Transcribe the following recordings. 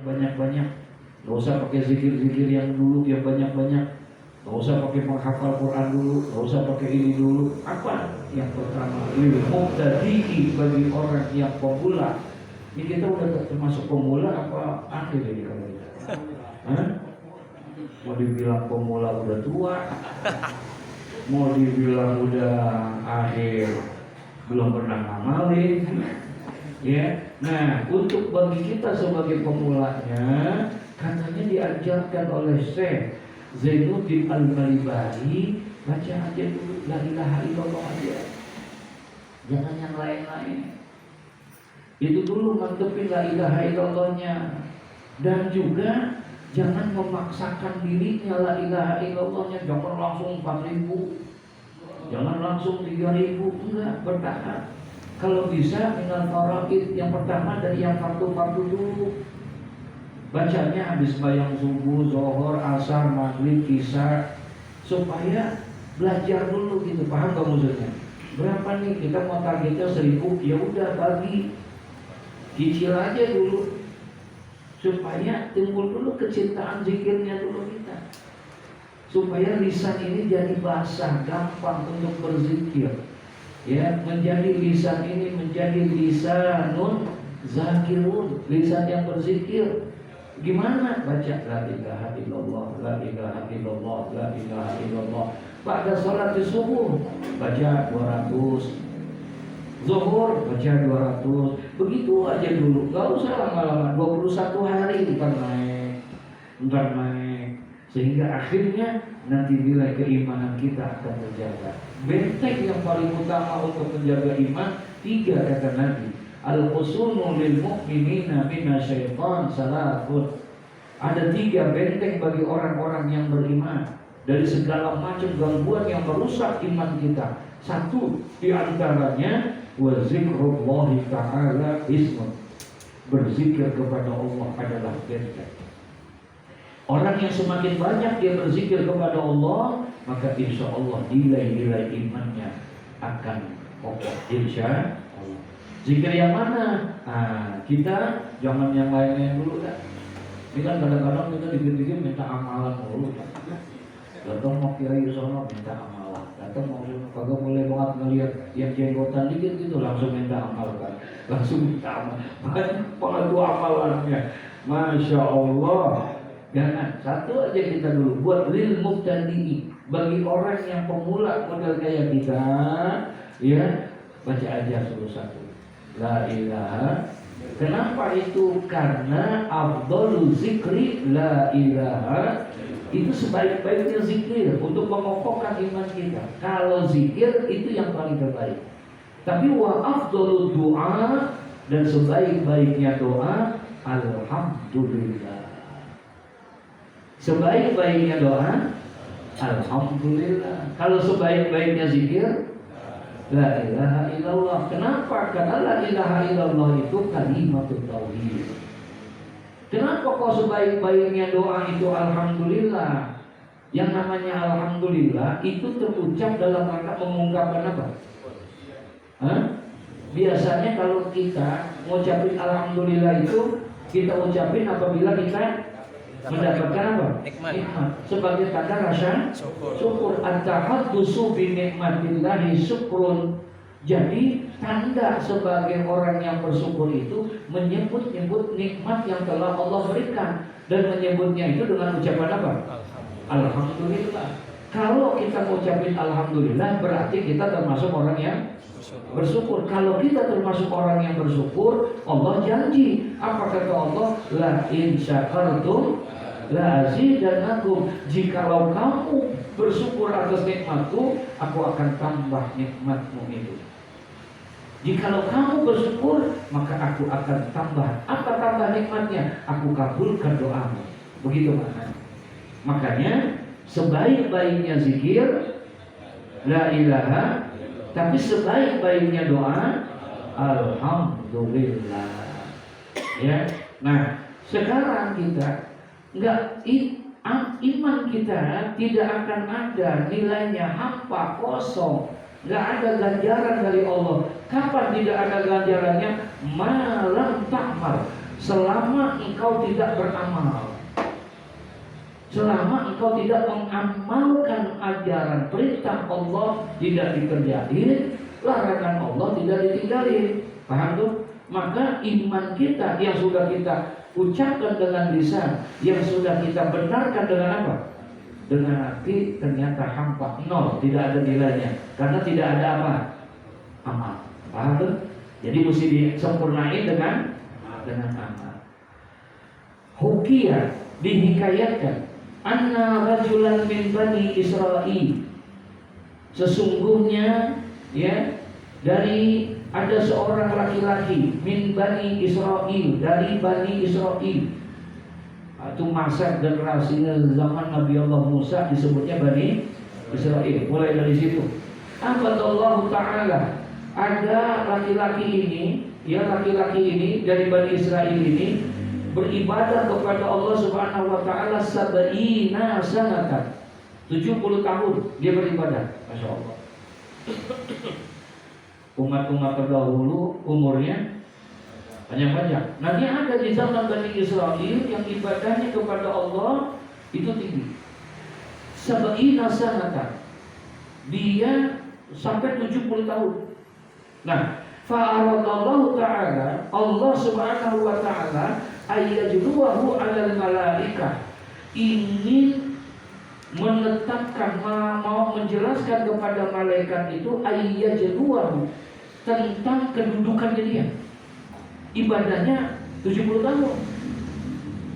banyak-banyak. Gak usah pakai zikir-zikir yang dulu yang banyak-banyak. Gak usah pakai menghafal Quran dulu, gak usah pakai ini dulu. Apa? Yang pertama, mubtadi'i, bagi orang yang pemula. Ini kita udah termasuk pemula apa akhir ini kalau kita? Hah? Mau dibilang pemula udah tua, mau dibilang udah akhir belum pernah ngamalin, ya. Nah, untuk bagi kita sebagai pemulanya, katanya diajarkan oleh Syekh Zainuddin Al-Malibari, baca aja dulu la ilaha illallah aja, jangan yang lain-lain. Itu dulu mantepin la ilaha illallahnya. Dan juga jangan memaksakan dirinya la ilaha illallahnya. Jangan langsung 4.000, jangan langsung 3.000, enggak, bertahap. Kalau bisa dengan faraid, yang pertama dari yang fardu-fardu dulu. Bacanya habis bayang subuh, zuhur, asar, maghrib, isya, supaya belajar dulu gitu. Paham gak maksudnya? Berapa nih kita mau targetnya 1.000, ya udah bagi, cicil aja dulu, supaya timbul dulu kecintaan zikirnya dulu kita, supaya lisan ini jadi basah, gampang untuk berzikir. Ya, menjadi lisan ini menjadi lisanun zakirun, lisan yang berzikir. Gimana? Baca la ilaha illallah, la ilaha illallah, la ilaha illallah. Pada salat subuh baca 200, zuhur baca 200. Begitu aja dulu, gak usah lama-lama. 21 hari ntar naik, sehingga akhirnya nanti nilai keimanan kita akan terjaga. Benteng yang paling utama untuk menjaga iman 3 kata Nabi. Al-husunu lil mu'minina minasyaitan salafun. Ada 3 benteng bagi orang-orang yang beriman dari segala macam gangguan yang merusak iman kita. 1 di antaranya wa zikrullahi ta'ala ismun. Berzikir kepada Allah adalah benteng. Orang yang semakin banyak dia berzikir kepada Allah, maka insya Allah nilai-nilai imannya akan kokoh, insya Allah. Zikir yang mana? Kita jangan yang lain-lain dulu kan. Ini kan kadang-kadang kita dikit-dikit minta amalan dulu kan. Datang mau kiai sono minta amalan, datang mau kagak boleh banget ngelihat yang jenggotan dikit gitu langsung minta amal kan, langsung minta amal. Banyak banget tuh amalannya, masya Allah. Jangan, 1 aja kita dulu buat lil mubtadi'i, bagi orang yang pemula model kayak kita, ya baca aja satu 1 la ilaha. Kenapa itu? Karena afdhalu zikri la ilaha, itu sebaik-baiknya zikir untuk mengokohkan iman kita. Kalau zikir itu yang paling terbaik. Tapi wa afdhalu doa, dan sebaik-baiknya doa alhamdulillah. Sebaik-baiknya doa alhamdulillah. Kalau sebaik-baiknya zikir la ilaha illallah. Kenapa? Karena la ilaha illallah itu kalimatut tauhid. Kenapa kok sebaik-baiknya doa itu alhamdulillah? Yang namanya alhamdulillah itu terucap dalam rangka mengungkapkan apa? Biasanya kalau kita ngucapin alhamdulillah itu kita ucapin apabila kita mendapatkan apa? Nikmat. Sebagai tanda rasa syukur. At-tahaddusu bi nikmatillahi syukrun. Jadi tanda sebagai orang yang bersyukur itu menyebut-nyebut nikmat yang telah Allah berikan, dan menyebutnya itu dengan ucapan apa? Alhamdulillah. Kalau kita mengucapin alhamdulillah berarti kita termasuk orang yang bersyukur. Kalau kita termasuk orang yang bersyukur, Allah janji. Apa kata Allah? La in syakartum la azidannakum. Jikalau kamu bersyukur atas nikmatku, aku akan tambah nikmatmu itu. Jikalau kamu bersyukur, maka aku akan tambah. Apa tambah nikmatnya? Aku kabulkan doamu. Begitu maknanya. Makanya sebaik-baiknya zikir la ilaha, tapi sebaik-baiknya doa alhamdulillah. Ya. Nah, sekarang kita iman kita tidak akan ada nilainya, hampa, kosong, nggak ada ganjaran dari Allah. Kapan tidak ada ganjarannya? Malam takmal, selama engkau tidak beramal, selama engkau tidak mengamalkan ajaran perintah Allah tidak dikerjain, larangan Allah tidak ditinggalin. Paham tuh? Maka iman kita yang sudah kita ucapkan dengan lisan, yang sudah kita benarkan dengan apa? Dengan hati, ternyata hampa, nol, tidak ada nilainya, karena tidak ada apa? Amal. Paham tuh? Jadi mesti disempurnain dengan amal. Hukiyah, dihikayatkan, anna rajulan min bani Israel, sesungguhnya ya dari ada seorang laki-laki min bani Israel, dari bani Israel. Itu masa generasinya zaman Nabi Allah Musa disebutnya bani Israel. Mulai dari situ. Allah Ta'ala, ada laki-laki ini, ya laki-laki ini dari bani Israel ini beribadah kepada Allah Subhanahu wa taala sab'ina sanatan. 70 tahun dia beribadah. Masya Allah. Umat-umat terdahulu umurnya panjang-panjang. Nah, dia ada di zaman Bani Israel yang ibadahnya kepada Allah itu tinggi. Sab'ina sanatan. Dia sampai 70 tahun. Nah, fa'aradallahu ta'ala, Allah Subhanahu wa ta'ala ayyajluwahu 'alal malaikah, ingin menetapkan, mau menjelaskan kepada malaikat itu ayyajluwahu, tentang kedudukannya dia. Ibadahnya 70 tahun.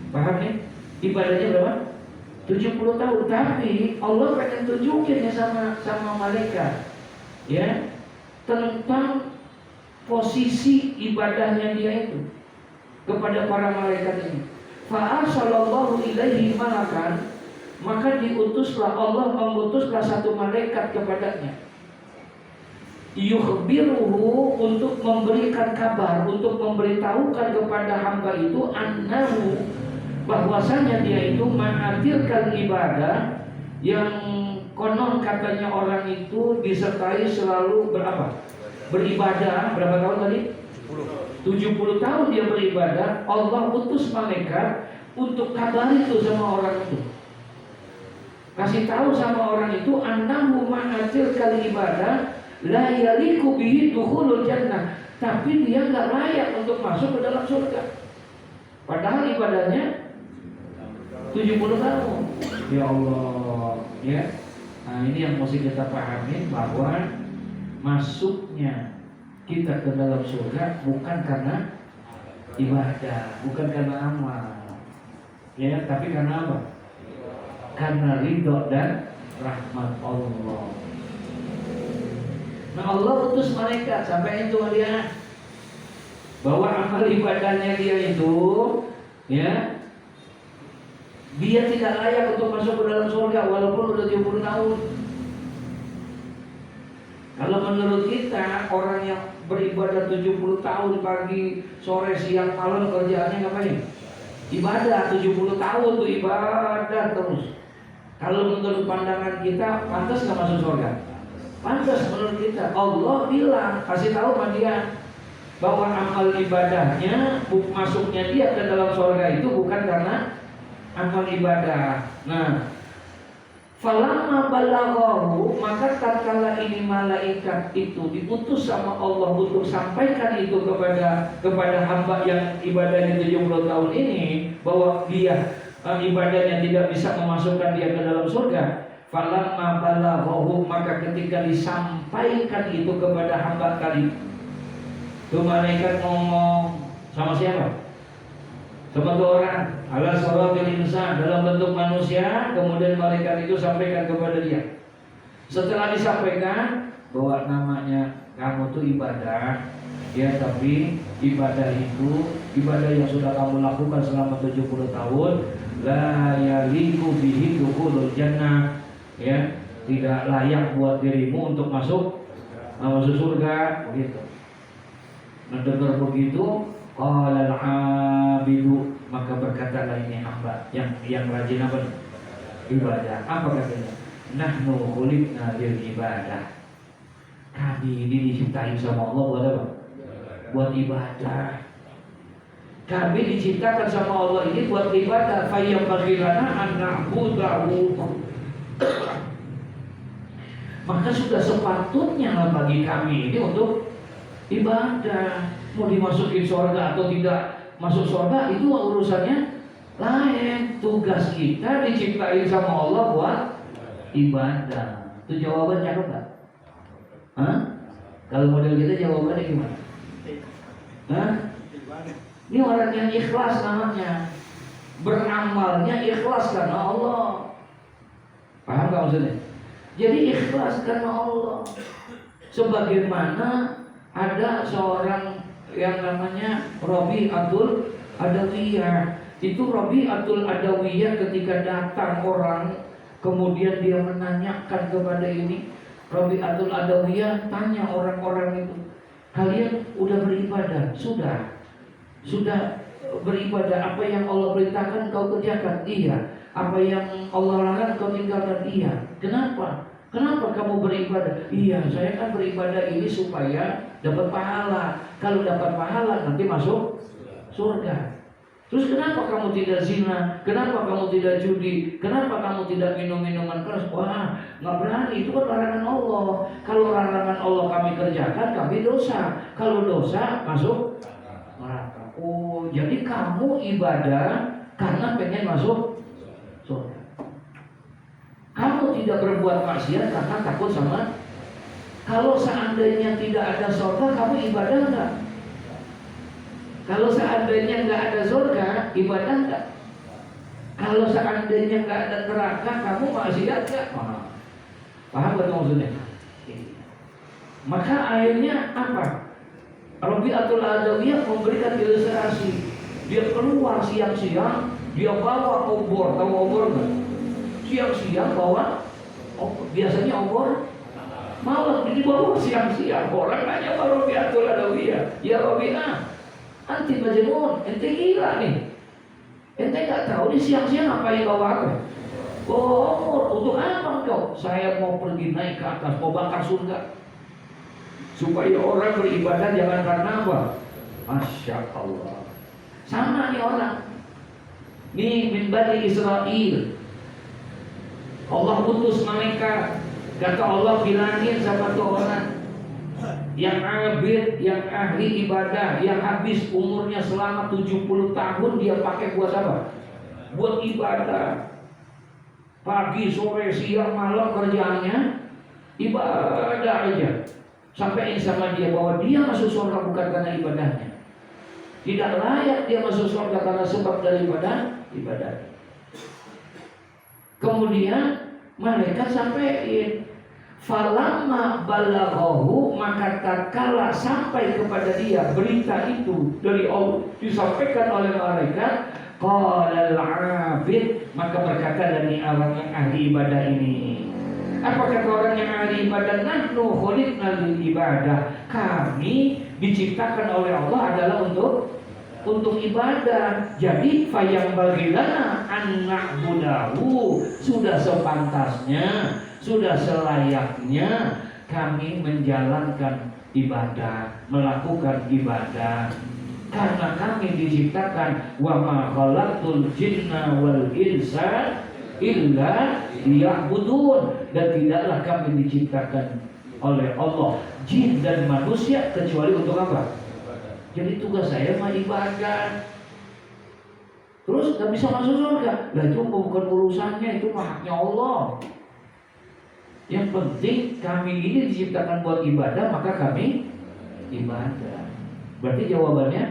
Paham nih? Ibadahnya berapa? 70 tahun. Tapi Allah pengen tunjukin ya sama malaikat, ya, tentang posisi ibadahnya dia itu kepada para malaikat ini. Fa'arsalallahu ilaihi malakan, maka diutuslah Allah, mengutuslah satu malaikat kepadanya. Yukhbiruhu, untuk memberikan kabar, untuk memberitahukan kepada hamba itu annahu, bahwasanya dia itu ma'atilkan ibadah, yang konon katanya orang itu disertai selalu berapa? Beribadah. Berapa tahun tadi? 70 tahun dia beribadah. Allah utus malaikat untuk kabar itu sama orang itu, kasih tahu sama orang itu annahu ma'atilkan ibadah la yaliku bihi dukhulul jannah, tapi dia nggak layak untuk masuk ke dalam surga. Padahal ibadahnya 70 tahun. Ya Allah, ya. Nah, ini yang mesti kita pahami, bahwa masuknya kita ke dalam surga bukan karena ibadah, bukan karena amal, ya, tapi karena apa? Karena ridho dan rahmat Allah. Nah, Allah utus malaikat, sampaikan itu dia bahwa amal ibadahnya dia itu, ya, dia tidak layak untuk masuk ke dalam surga walaupun udah 70 tahun. Kalau menurut kita, orang yang beribadah 70 tahun pagi, sore, siang, malam kerjaannya ngapain? Ibadah. 70 tahun tuh ibadah terus. Kalau menurut pandangan kita, pantas nggak masuk surga? Pantas menurut kita. Allah bilang, kasih tahu sama dia bahwa amal ibadahnya, masuknya dia ke dalam surga itu bukan karena amal ibadah. Nah, falamma balaghahu, maka tatkala ini malaikat itu diutus sama Allah untuk sampaikan itu kepada hamba yang ibadahnya 70 tahun ini, bahwa dia ibadahnya tidak bisa memasukkan dia ke dalam surga. Falamma balaghahu, maka ketika disampaikan itu kepada hamba tadi, itu malaikat ngomong sama siapa? Sama dua orang, ala suratil insan, dalam bentuk manusia. Kemudian malaikat itu sampaikan kepada dia. Setelah disampaikan bahwa namanya kamu tuh ibadah, ya, tapi ibadah itu ibadah yang sudah kamu lakukan selama 70 tahun, la yaliku bihi dukhulul jannah, ya, tidak layak buat dirimu untuk masuk surga, begitu. Mendengar begitu, qala al-abidu, maka berkatalah ini hamba yang rajin apa? Ibadah. Apa katanya? Nahnu khuliqna lil ibadah. Kami ini diciptain sama Allah buat apa? Buat ibadah. Kami diciptakan sama Allah ini buat ibadah. Fayyambaghi lana an na'budahu. Maka sudah sepatutnya bagi kami ini untuk ibadah. Mau dimasukin surga atau tidak masuk surga itu urusannya lain. Tugas kita diciptain sama Allah buat ibadah. Itu jawabannya apa? Hah? Kalau model kita jawabannya gimana? Hah? Ini orang yang ikhlas namanya. Beramalnya ikhlas karena Allah. Paham gak maksudnya? Jadi ikhlas karena Allah. Sebagaimana ada seorang yang namanya Rabi'atul Adawiyah. Itu Rabi'atul Adawiyah ketika datang orang, kemudian dia menanyakan kepada ini. Rabi'atul Adawiyah tanya orang-orang itu, kalian udah beribadah? Sudah beribadah. Apa yang Allah perintahkan kau kerjakan? Iya. Apa yang Allah larang kau tinggalkan? Iya. Kenapa? Kenapa kamu beribadah? Iya, saya kan beribadah ini supaya dapat pahala. Kalau dapat pahala nanti masuk surga. Terus kenapa kamu tidak zina? Kenapa kamu tidak judi? Kenapa kamu tidak minum minuman keras? Wah, nggak berani, itu kan larangan Allah. Kalau larangan Allah kami kerjakan, kami dosa. Kalau dosa masuk neraka. Oh, jadi kamu ibadah karena pengen masuk surga. Kamu tidak berbuat maksiat karena takut sama. Kalau seandainya tidak ada surga, kamu ibadah enggak? Kalau seandainya enggak ada surga, ibadah enggak? Kalau seandainya enggak ada neraka, kamu maksiat enggak? Paham betul maksudnya? Maka akhirnya apa? Rabi'atul Adawiyah memberikan ilustrasi. Dia keluar siang-siang, dia bawa obor. Tahu obor enggak? Siang-siang bawa obor. Biasanya obor malam, dibawa siang-siang. Orang nanya sama Rabi'atul Adawiyah, ya Rabi'ah, anti majnun, ente gila nih. Ente nggak tahu di siang-siang ngapain bawa apa? Oh, untuk apa kau? Saya mau pergi naik ke atas, mau bakar surga. Supaya orang beribadah jangan karena apa? Masya Allah. Sama nih orang. Nih min Bani Israel. Allah utus malaikat. Kata Allah bilangin sama tuh orang yang abid, yang ahli ibadah, yang habis umurnya selama 70 tahun dia pakai buat apa? Buat ibadah. Pagi, sore, siang, malam kerjaannya ibadah aja. Sampaiin sama dia bahwa dia masuk surga bukan karena ibadahnya. Tidak layak dia masuk surga karena sebab dari ibadah. Kemudian malaikat sampaiin, falamma balaghahu, maka tatkala sampai kepada dia berita itu dari Allah, disampaikan oleh malaikat, qala al-'abid, maka berkata dari orang yang ahli ibadah ini. Apa kata orang yang ahli ibadah? Nahnu khuliqna lil ibadah. Kami diciptakan oleh Allah adalah untuk ibadah. Jadi fayyambaghi lana an na'budahu. Sudah sepantasnya, sudah selayaknya kami menjalankan ibadah, melakukan ibadah. Karena kami diciptakan wa ma khalaqtul jinna wal insa illa liya'budun, dan tidaklah kami diciptakan oleh Allah jin dan manusia kecuali untuk apa? Jadi tugas saya mah ibadah. Terus gak bisa masuk surga. Lah itu bukan urusannya, itu mah haknya Allah. Yang penting kami ini diciptakan buat ibadah, maka kami ibadah. Berarti jawabannya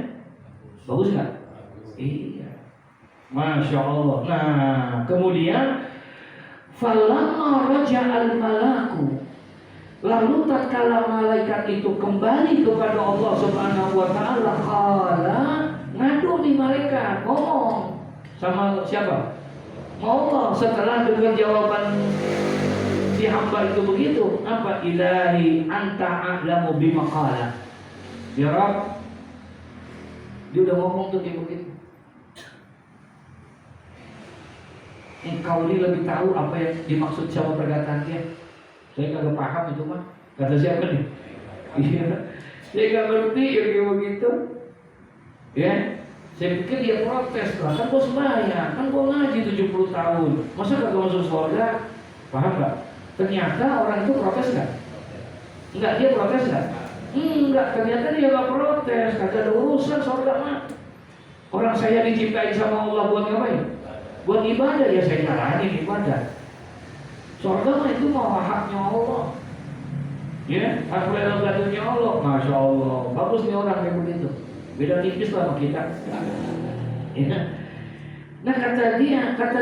bagus nggak? Iya. Masya Allah. Nah, kemudian falamma raja'al malaku, lalu tatkala malaikat itu kembali kepada Allah Subhanahu wa taala, qala, ngadu nih malaikat, ngomong sama siapa? Allah. Setelah dengar jawaban si hamba itu begitu, apa? Ilahi anta a'lamu bima qala. Ya Rabb, dia udah ngomong tuh kayak begitu. Engkau ini lebih tahu apa yang dimaksud sama perkataan dia. Saya kagak paham itu mah. Kata siapa nih? Iya. Saya nggak ngerti ya kayak begitu. Ya. Saya pikir dia protes lah, kan gue sembahyang, kan gue ngaji 70 tahun, masa kagak masuk surga? Paham nggak? Ternyata orang itu protes nggak? Enggak, dia protes nggak? Enggak, ternyata dia nggak protes, kagak ada urusan surga mah. Orang saya diciptain sama Allah buat ngapain? Buat ibadah, ya saya jalanin ibadah. Surga mah itu mau haknya Allah. Ya, hak prerogatifnya Allah. Masya Allah, bagus nih orang kayak begitu. Beda tipis lah sama kita. Ya. Nah kata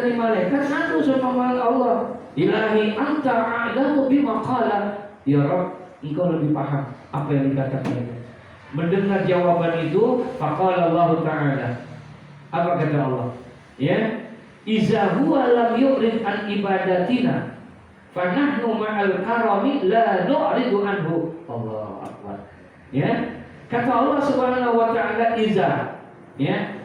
di malaikat, aku sama Allah, Ilahi anta a'lamu bima qala. Ya Rabb, engkau lebih paham apa yang dikatakan. Mendengar jawaban itu, faqala Allah Ta'ala. Apa kata Allah? Ya, iza huwa lam yurid an ibadatina, fanahnu ma'al karami la nu'ridu anhu. Allah Akbar. Ya, kata Allah Subhanahu wa Ta'ala, iza, ya,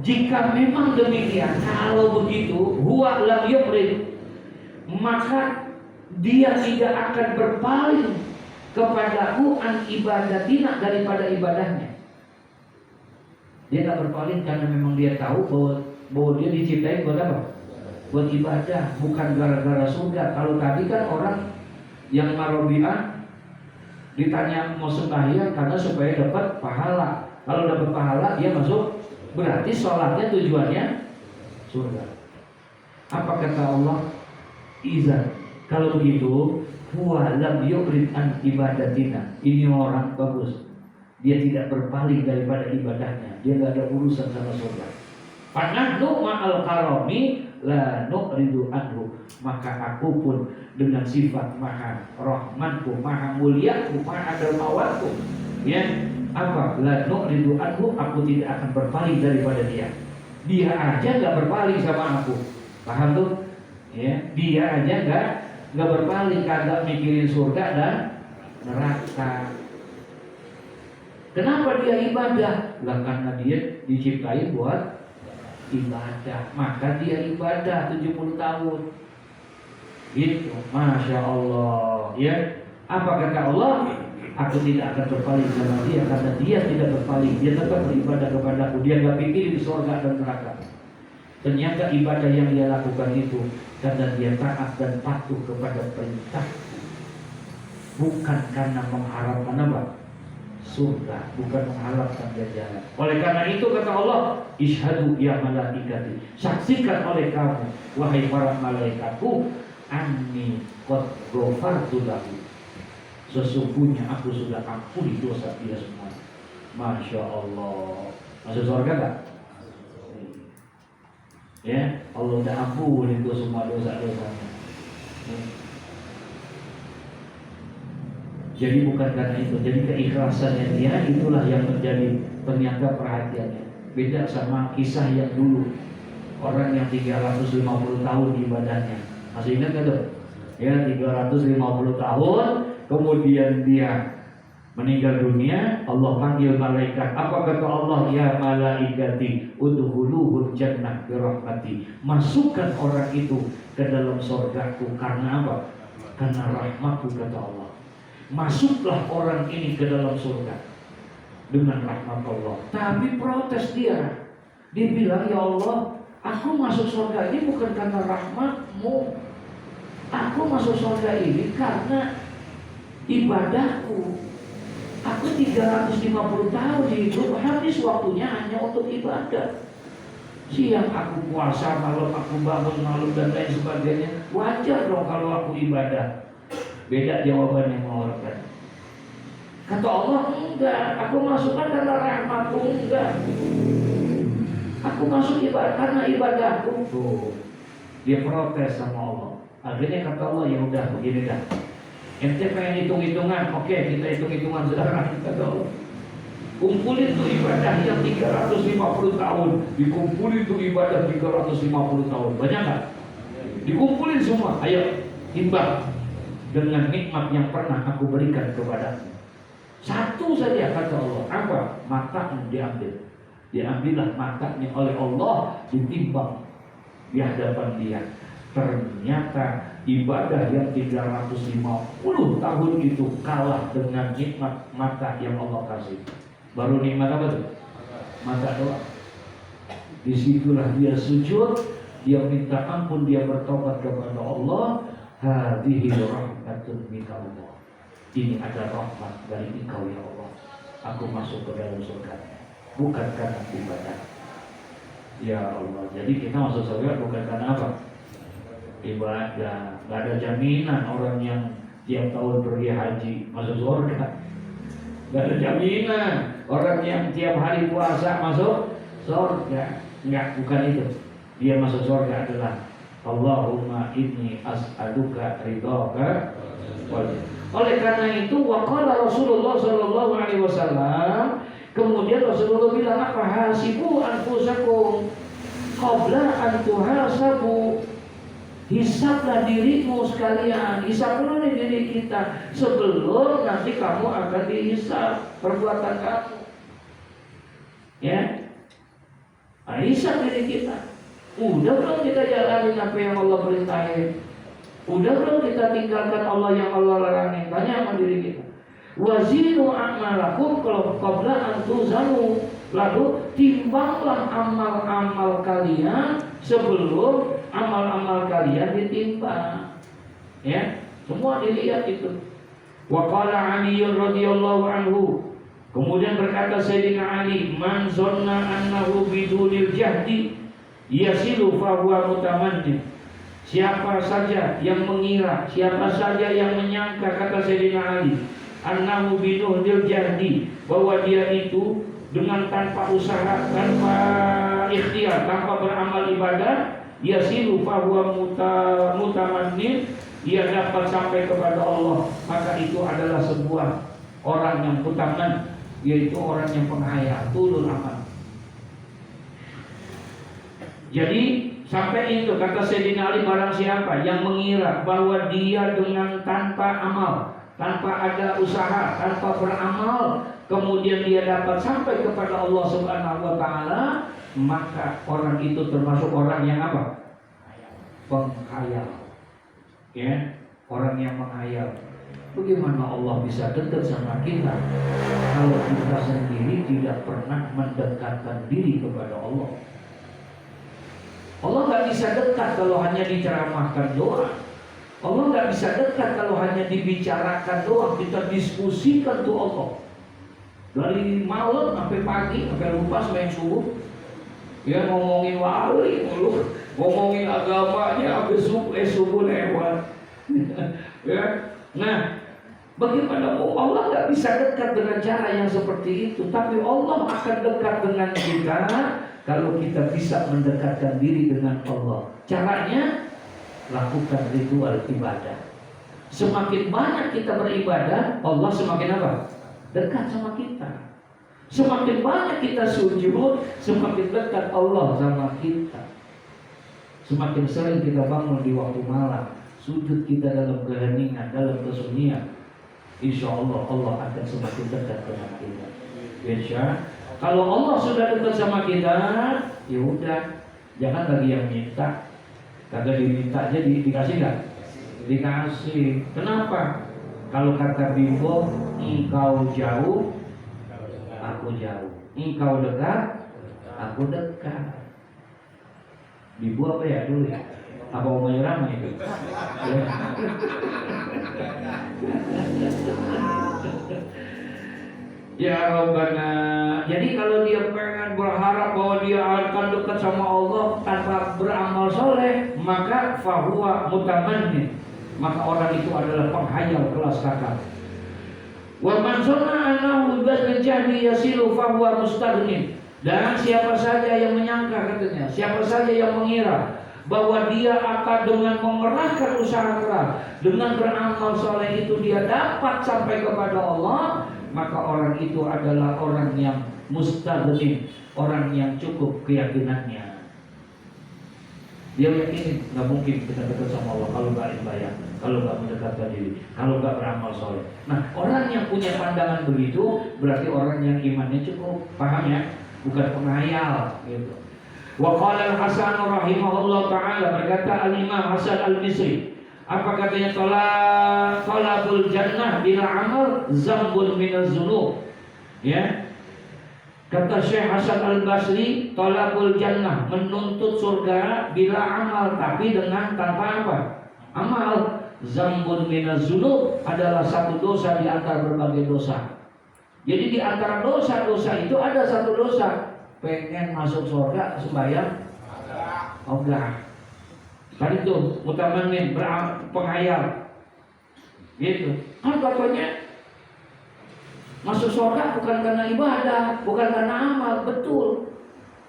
jika memang demikian, kalau begitu, huwa lam yurid, maka dia tidak akan berpaling kepadaku an ibadatina, daripada ibadahnya. Dia tak berpaling karena memang dia tahu bahwa dia diciptai buat apa? Buat ibadah, bukan gara-gara surga. Kalau tadi kan orang yang marobiah ditanya mau sembahyang karena supaya dapat pahala. Kalau dapat pahala dia masuk, berarti sholatnya tujuannya surga. Apa kata Allah? Iza, kalau begitu, huwa lam yurid an ibadatina. Ini orang bagus, dia tidak berpaling daripada ibadahnya, dia tidak ada urusan sama surga. Fanahnu ma'al karami la nu'ridu anhu. Maka aku pun dengan sifat maha rahmanku, maha muliaku, maha dermawanku, ya, apa? La nu'ridu anhu, aku tidak akan berpaling daripada dia. Dia aja nggak berpaling sama aku. Paham tuh? Ya, dia aja nggak berpaling, kagak mikirin surga dan neraka. Kenapa dia ibadah? Lah karena dia diciptai buat ibadah, maka dia ibadah 70 tahun. Gitu, Masya Allah. Ya, apa kata Allah? Aku tidak akan berpaling sama dia, karena dia tidak berpaling. Dia tetap beribadah kepadaku. Dia nggak pikirin surga dan neraka. Ternyata ibadah yang dia lakukan itu karena dia taat dan patuh kepada perintah, bukan karena mengharapkan apa? Surga, bukan mengharapkan ganjaran. Oleh karena itu kata Allah, Ishadu ya malaikati, saksikan oleh kamu wahai para malaikatku, anni qad ghafartu lahu, sesungguhnya aku sudah ampuni dosa dia semua. Masya Allah. Masuk surga tak? Ya, Allah udah ampun itu semua dosa-dosanya. Jadi bukan karena itu, jadi keikhlasannya dia itulah yang menjadi ternyata perhatiannya. Beda sama kisah yang dulu, orang yang 350 tahun ibadahnya. Masih ingat gak tuh? Ya, 350 tahun, kemudian dia meninggal dunia, Allah panggil malaikat. Apa kata Allah? Ya malaikati udkhuluhul jannah birahmati. Masukkan orang itu ke dalam surgaku. Karena apa? Karena rahmatku, kata Allah. Masuklah orang ini ke dalam surga dengan rahmat Allah. Tapi protes dia. Dia bilang, ya Allah, aku masuk surga ini bukan karena rahmatmu. Aku masuk surga ini karena ibadahku. Aku 350 tahun hidup, habis waktunya hanya untuk ibadah. Siang aku puasa, malam aku bangun malam dan lain sebagainya. Wajar dong kalau aku ibadah. Beda jawaban yang mengeluarkan. Kata Allah, enggak, aku masukkan karena rahmatku, enggak. Aku masuk ibadah karena ibadahku. Tuh, dia protes sama Allah. Akhirnya kata Allah, ya udah begini dah. Ente pengen hitung-hitungan, oke, kita hitung-hitungan saudara, kata Allah. Kumpulin tuh ibadah yang 350 tahun, dikumpulin tuh ibadah 350 tahun. Banyak nggak? Dikumpulin semua. Ayo timbang dengan nikmat yang pernah aku berikan kepadamu. Satu saja kata Allah, apa? Matanya diambil. Diambillah matanya oleh Allah, ditimbang di hadapan dia. Ternyata ibadah yang 350 tahun itu kalah dengan nikmat mata yang Allah kasih. Baru nikmat apa tuh? mata doa. Disitulah dia sujud, dia minta ampun, dia bertobat kepada Allah. Hadhihi rahmatun min Allah. Ini ada rahmat dari Engkau ya Allah. Aku masuk ke dalam surga, bukan karena ibadah. Ya Allah, jadi kita masuk surga bukan karena apa? Ibadah. Gak ada jaminan orang yang tiap tahun pergi haji masuk surga. Gak ada jaminan orang yang tiap hari puasa masuk surga. Enggak, bukan itu. Dia masuk surga adalah Allahumma inni as'aluka ridhaka. Oleh karena itu waqala Rasulullah sallallahu alaihi wasallam, kemudian Rasulullah bilang apa? Hasibu anfusakum qabla an tuhasabu. Hisablah dirimu sekalian, hisab dulu diri kita sebelum nanti kamu akan dihisab perbuatan kamu. Ya, hisab diri kita. Udah belum kita jalanin apa yang Allah perintahin? Udah belum kita tinggalkan Allah yang Allah larangin? Tanya sama diri kita. Wazinu a'malakum kalau qabla an tuzanu. Lalu timbanglah amal-amal kalian sebelum amal-amal kalian ditimbang. Ya, semua dilihat itu. Wa qala Ali radhiyallahu anhu. Kemudian berkata Sayyidina Ali, man zanna annahu bidunil jahdi yasilu fa huwa mutamannin. Siapa saja yang mengira, siapa saja yang menyangka, kata Sayyidina Ali, annahu bidunil jahdi, bahwa dia itu dengan tanpa usaha, tanpa ikhtiar, tanpa beramal ibadah, yasilu fa huwa mutamannin, ia dapat sampai kepada Allah, maka itu adalah sebuah orang yang mutaman, yaitu orang yang penghayal, tulul amal. Jadi sampai itu kata Sayyidina Ali, barang siapa yang mengira bahwa dia dengan tanpa amal, tanpa ada usaha, tanpa beramal, kemudian dia dapat sampai kepada Allah Subhanahu wa taala, maka orang itu termasuk orang yang apa? Penghayal. Ya, orang yang menghayal. Bagaimana Allah bisa dekat sama kita kalau kita sendiri tidak pernah mendekatkan diri kepada Allah? Allah gak bisa dekat kalau hanya diceramahkan doang. Allah gak bisa dekat kalau hanya dibicarakan doang. Kita diskusikan tuh Allah dari malam sampai pagi, sampai lupa sampai subuh. Ya, ngomongin wali mulu, ngomongin agamanya sampai subuh lewat. Ya. Nah, bagaimana Allah gak bisa dekat dengan cara yang seperti itu? Tapi Allah akan dekat dengan kita kalau kita bisa mendekatkan diri dengan Allah. Caranya, lakukan ritual ibadah. Semakin banyak kita beribadah, Allah semakin apa? Dekat sama kita. Semakin banyak kita sujud, semakin dekat Allah sama kita. Semakin sering kita bangun di waktu malam, sujud kita dalam keheningan, dalam kesunyian, insya Allah Allah akan semakin dekat dengan kita. Insya kalau Allah sudah dekat sama kita, ya udah, jangan lagi yang minta. Kagak diminta aja dikasih nggak? Dikasih. Kenapa? Kalau kata Bimbo, engkau jauh, aku jauh. Engkau dekat, aku dekat. Bimbo apa ya dulu ya? Apa Omay Rama itu? Ya. Ya Rabbana. Jadi kalau dia pengen berharap bahwa dia akan dekat sama Allah tanpa beramal soleh, maka fahuwa mutamannin, maka orang itu adalah penghayal kelas kakap. Wa man sanna annahu bidzajri yasilu fahuwa mustaghnin. Dan siapa saja yang menyangka, katanya, siapa saja yang mengira bahwa dia akan dengan mengerahkan usaha keras, dengan beramal soleh itu dia dapat sampai kepada Allah, maka orang itu adalah orang yang mustaghnin, orang yang cukup keyakinannya. Dia yakin nggak mungkin kita dekat sama Allah kalau nggak ibadah, kalau nggak mendekatkan diri, kalau nggak beramal soleh. Nah, orang yang punya pandangan begitu berarti orang yang imannya cukup, paham ya? Bukan penghayal gitu. Wa qala al-Hasan rahimahullah taala, berkata al-Imam Hasan al-Misri, apa katanya, talabul jannah bila amal zambun minaz dzunub. Ya. Kata Syekh Hasan Al-Basri, talabul jannah, menuntut surga bila amal, tapi dengan tanpa apa? Amal. Zambun minaz dzunub adalah satu dosa di antara berbagai dosa. Jadi di antara dosa-dosa itu ada satu dosa. Pengen masuk surga sembahyang? Enggak. Tadi tuh mutamanin, penghayal. Gitu. Kan katanya masuk surga bukan karena ibadah, bukan karena amal, betul.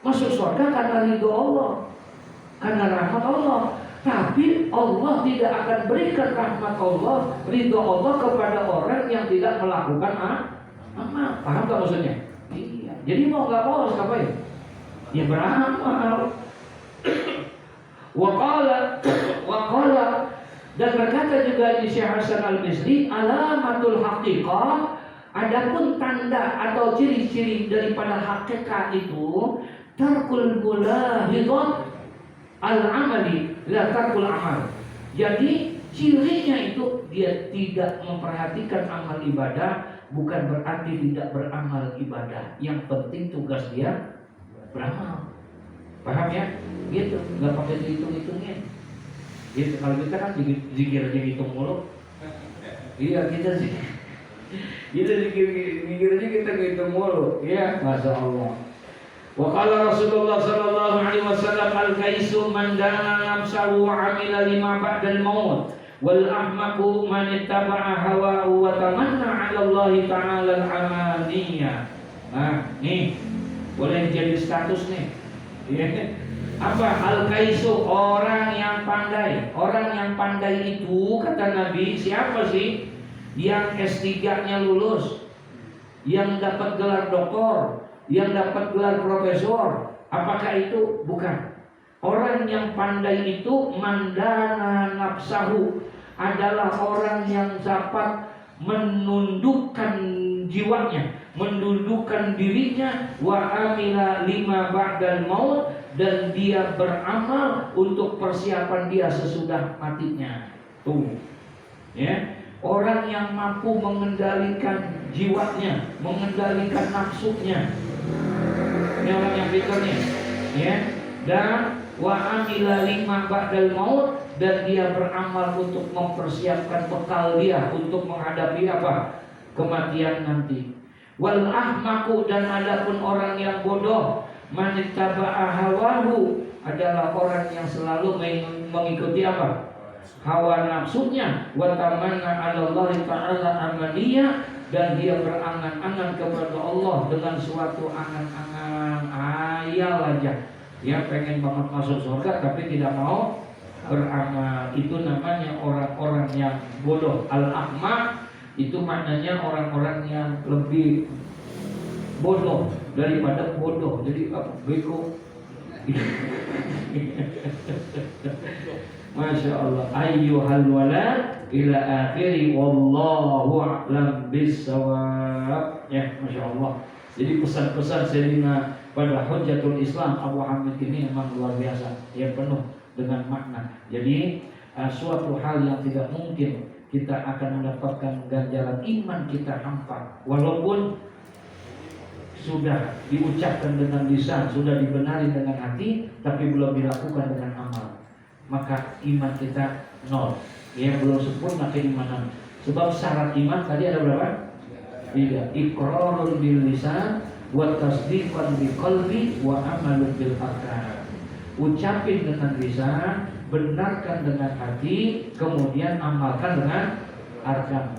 Masuk surga karena ridho Allah, karena rahmat Allah. Tapi Allah tidak akan berikan rahmat Allah, ridho Allah kepada orang yang tidak melakukan amal. Paham gak maksudnya? Iya. Jadi mau gak mau harus ngapain? Ya beramal. Waqala dan berkata juga di Syekh Hasan Al-Basri, alamatul haqiqah, adapun tanda atau ciri-ciri daripada hakikat itu, tarkul mulahidhat al-amali la tarkul amal. Jadi cirinya itu dia tidak memperhatikan amal ibadah, bukan berarti tidak beramal ibadah. Yang penting tugas dia beramal. Paham ya? Gitu, nggak pakai dihitung-hitungin. Gitu. Kalau kita kan zikir aja hitung mulu. Iya, kita zikir. Kita zikir aja kita hitung mulu. Iya, masya Allah. Wa qala Rasulullah sallallahu alaihi wasallam, al-kaisu man dana nafsahu wa amila lima ba'dal maut wal ahmaqu man ittaba'a hawahu wa tamanna 'ala Allah ta'ala al-amaniyah. Nah, nih boleh jadi status nih. Ya. Apa al-kaisu? Orang yang pandai. Orang yang pandai itu kata Nabi siapa sih? Yang S3-nya lulus, yang dapat gelar doktor, yang dapat gelar profesor. Apakah itu? Bukan. Orang yang pandai itu mandana nafsahu, adalah orang yang dapat menundukkan jiwanya, menundukkan dirinya, wa amila lima ba'dal maut, dan dia beramal untuk persiapan dia sesudah matinya. Tuh, ya, orang yang mampu mengendalikan jiwanya, mengendalikan nafsunya, ini orang yang pintar nih, ya. Dan wa amila lima ba'dal maut, dan dia beramal untuk mempersiapkan bekal dia untuk menghadapi apa? Kematian nanti. Wal ahmaku, dan adapun orang yang bodoh, manittaba'a hawahu, adalah orang yang selalu mengikuti apa? Hawa nafsunya. Wa tamanna 'ala Allah ta'ala amaniyah, dan dia berangan-angan kepada Allah dengan suatu angan-angan ayal aja. Ya, pengen banget masuk surga tapi tidak mau beramal. Itu namanya orang-orang yang bodoh. Al-ahmaq itu maknanya orang-orang yang lebih bodoh daripada bodoh. Jadi bego. Masya Allah. Ayyuhal walad ila akhiri wallahu a'lam bissawab. Ya, Masya Allah. Jadi pesan-pesan Sayyidina pada Hujjatul Islam Abu Hamid ini memang luar biasa, yang penuh dengan makna. Jadi suatu hal yang tidak mungkin kita akan mendapatkan ganjaran iman kita hampa, walaupun sudah diucapkan dengan lisan, sudah dibenari dengan hati, tapi belum dilakukan dengan amal, maka iman kita nol. Ya, belum sempurna keimanan. Sebab syarat iman tadi ada berapa? 3. Iqrarun bil lisan, wa tasdiqan bil qalbi, wa amalun bil arkan. Ucapin dengan lisan, benarkan dengan hati, kemudian amalkan dengan arkan.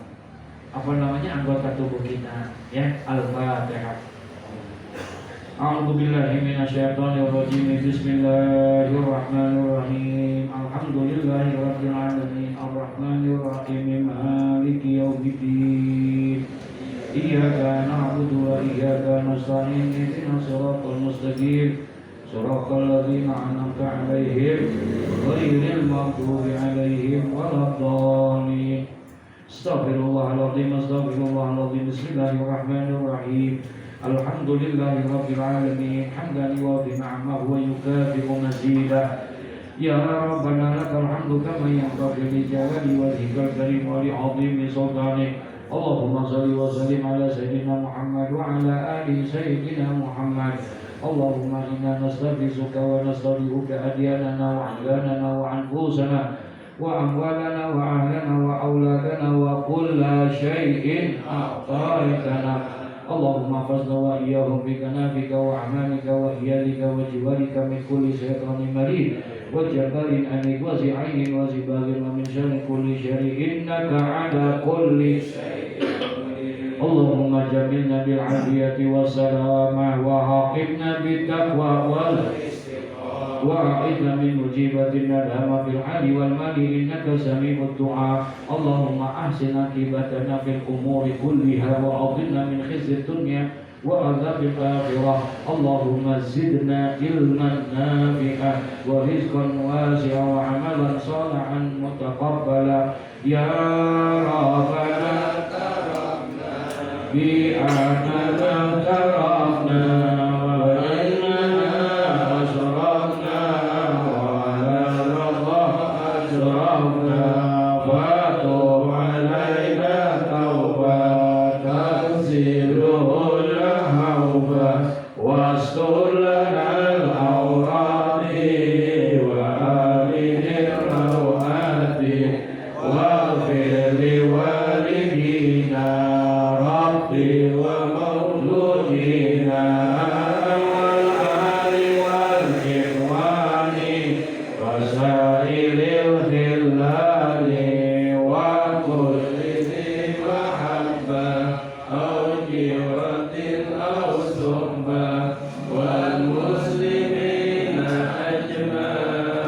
Apa namanya? Anggota tubuh kita. Ya, Al-Fatihah. A'udzu billahi minasyaitonir rajim. Bismillahirrahmanirrahim. Alhamdulillahirabbil alamin. Arrahmanir rahim. Maliki yaumiddin. Iyyaka na'budu wa iyyaka nasta'in. Ihdinas siratal mustaqim. Siratal ladzina an'amta 'alaihim ghairil maghdubi 'alaihim waladdallin. Astaghfirullahaladzim. Astaghfirullahaladzim. Bismillahirrahmanirrahim. Alhamdulillahirabbil alamin. Hamdan yuwafi ni'amahu wa yukafi'u mazidah. Ya Rabbana lakal hamdu kama yanbaghi li jalali wajhikal karim wa li 'azimi sultanik. اللهم صل وسلم على سيدنا محمد وعلى آل سيدنا محمد. اللهم إنا نستغيثك ونستغفرك أدياننا وأحياننا وأنفسنا وأموالنا وأهلنا وأولادنا وكل شيء أعطيتنا. اللهم احفظنا وإياهم بكنافك وأعمامك وإيادك وجوارك من كل شيطان مريض وجبار أنيق وزعين وزبال ومن شر كل شر إنك على كل شيء. اللهم جملنا بالعافية والسلامة وعاقبنا بالتقوى وأعذنا من مجيبة الندامة في الحال والمال إنك سميع الدعاء. اللهم أحسن عاقبتنا في الأمور كلها وأعذنا من خزي الدنيا وعذاب الآخرة. اللهم زدنا علما نافعا ورزقا واسعا وعملا صالحا متقبلا يا ربنا بأننا تركنا وإننا أشركنا وعلى الله أشركنا فتب علينا توبة تغسل الحوبة واستر لنا العورات وآمن الروآت واغفر لوالدينا ومولودينا والآل والإخوان وسائر الخلان وكل ذي محبة أو جيرة أو صحبة والمسلمين أجمعين.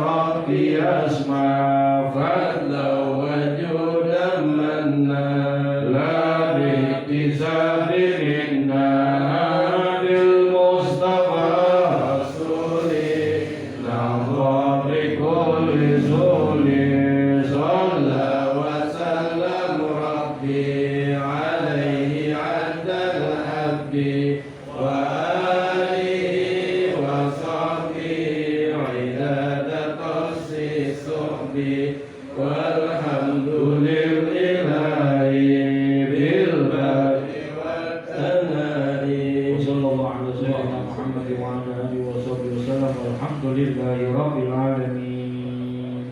ربي أسمع فضلا وجودا منا سابقنا بالمصطفى رسولي نرضى بكل زولي صلى وسلم ربي عليه عند الحب وآله وصحبه عداد قص الصحب والحمد لله بالباب وصلى الله على سيدنا محمد وعلى آله وصحبه وسلم والحمد لله رب العالمين.